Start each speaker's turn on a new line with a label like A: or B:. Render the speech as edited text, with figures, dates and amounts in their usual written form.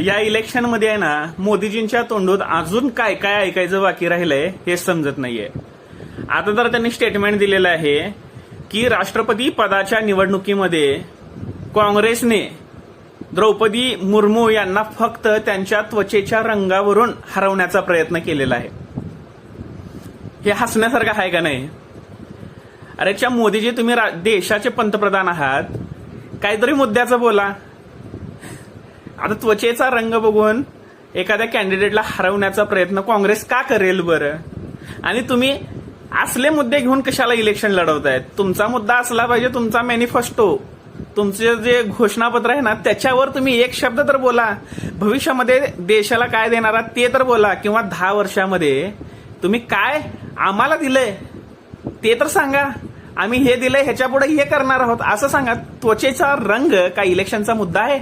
A: या इलेक्शनमध्ये आहे ना, मोदीजींच्या तोंडून अजून काय काय ऐकायचं बाकी राहिलंय हे समजत नाहीये. आता तर त्यांनी स्टेटमेंट दिलेलं आहे की राष्ट्रपती पदाच्या निवडणुकीमध्ये काँग्रेसने द्रौपदी मुर्मू यांना फक्त त्यांच्या त्वचेच्या रंगावरून हरवण्याचा प्रयत्न केलेला आहे. हे हसण्यासारखं आहे का नाही? अरे मोदीजी, तुम्ही देशाचे पंतप्रधान आहात, काहीतरी मुद्द्याचं बोला. आता त्वचेचा रंग बघून एखाद्या कॅन्डिडेटला हरवण्याचा प्रयत्न काँग्रेस का करेल बरं? आणि तुम्ही असले मुद्दे घेऊन कशाला इलेक्शन लढवतायत? तुमचा मुद्दा असला पाहिजे, तुमचा मॅनिफेस्टो, तुमचे जे घोषणापत्र आहे ना त्याच्यावर तुम्ही एक शब्द तर बोला. भविष्यामध्ये देशाला काय देणार आहात ते तर बोला. किंवा 10 वर्षामध्ये तुम्ही काय आम्हाला दिलंय ते तर सांगा. आम्ही हे दिलंय, ह्याच्या पुढे हे करणार आहोत असं सांगा. त्वचेचा रंग काय इलेक्शनचा मुद्दा आहे?